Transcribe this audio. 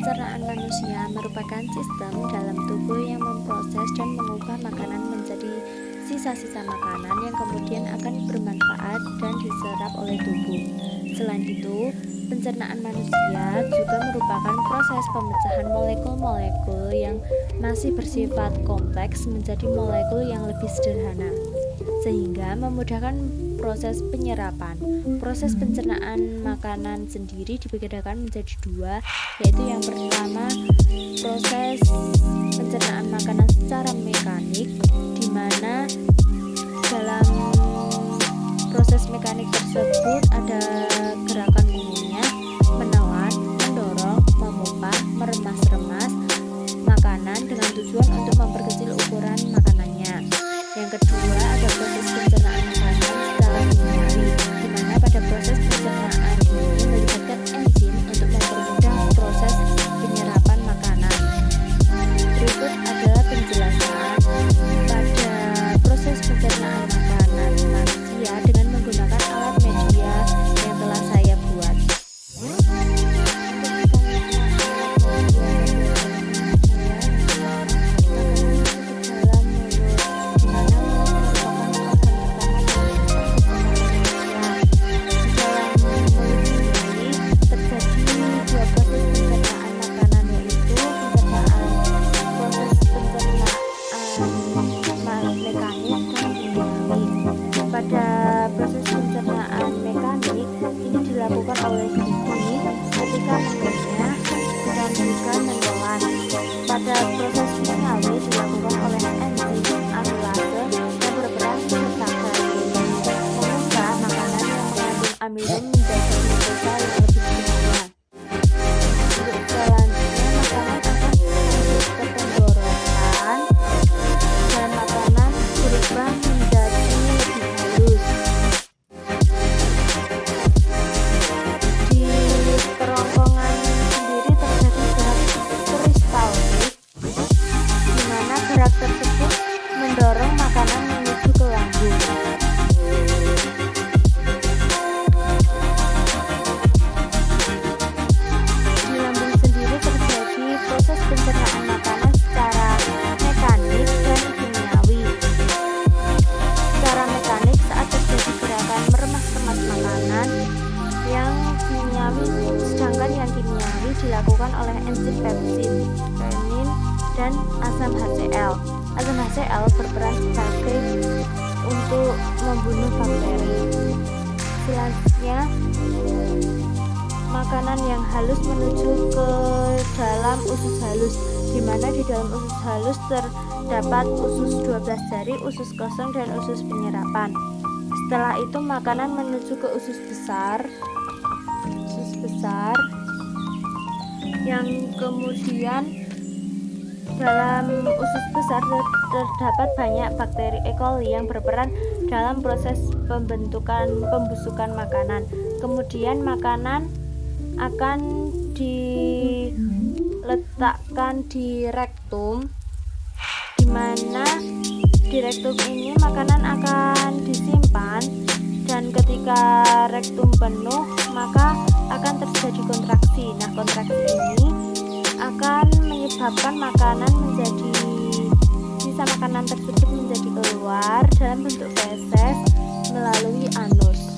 Pencernaan manusia merupakan sistem dalam tubuh yang memproses dan mengubah makanan menjadi sisa-sisa makanan yang kemudian akan bermanfaat dan diserap oleh tubuh. Selain itu, pencernaan manusia juga merupakan proses pemecahan molekul-molekul yang masih bersifat kompleks menjadi molekul yang lebih sederhana, sehingga memudahkan proses penyerapan. Proses pencernaan makanan sendiri dibedakan menjadi dua, yaitu yang pertama proses pencernaan makanan secara mekanik, di mana dalam proses mekanik tersebut ada gerakan mengunyah, menelan, mendorong, memompa, meremas-remas makanan dengan tujuan untuk memperkecil ukuran makanannya. Yang kedua ada proses pencernaan makanan secara kimiawi, di mana pada proses pencernaan ini melibatkan enzim untuk mempermudah proses penyerapan makanan. Berikut adalah penjelasan pada proses pencernaan makanan manusia dengan menggunakan alat media yang telah saya buat. Pada proses pencernaan mekanik ini dilakukan oleh gigi ketika mengunyah dan juga menelan. Pada proses kimiawi dilakukan oleh enzim amilase yang berperan sebagai mengubah makanan yang mengandung amilum menjadi glukosa yang lebih sederhana. Untuk selanjutnya makanan akan masuk ke penggorokan dan makanan berubah menjadi lebih halus. Di kerongkongan sendiri terjadi gerak peristaltik, di mana gerak tersebut mendorong makanan menuju ke lambung. Di lambung sendiri terjadi proses pencernaan makanan secara mekanik dan kimiawi. Secara mekanik saat terjadi gerakan meremas-remas makanan yang kimiawi, sedangkan yang kimiawi dilakukan oleh enzim pepsin, renin, dan asam HCl. Asam HCl berperan sebagai untuk membunuh bakteri. Selanjutnya, makanan yang halus menuju ke dalam usus halus, di mana di dalam usus halus terdapat usus 12 jari, usus kosong, dan usus penyerapan. Setelah itu makanan menuju ke usus besar yang kemudian dalam usus besar terdapat banyak bakteri E. coli yang berperan dalam proses pembusukan makanan. Kemudian makanan akan diletakkan di rektum, di mana di rektum ini makanan akan disimpan, dan ketika rektum penuh maka akan terjadi kontraksi. Nah, kontraksi ini akan menyebabkan sisa makanan tersebut menjadi keluar dalam bentuk feses melalui anus.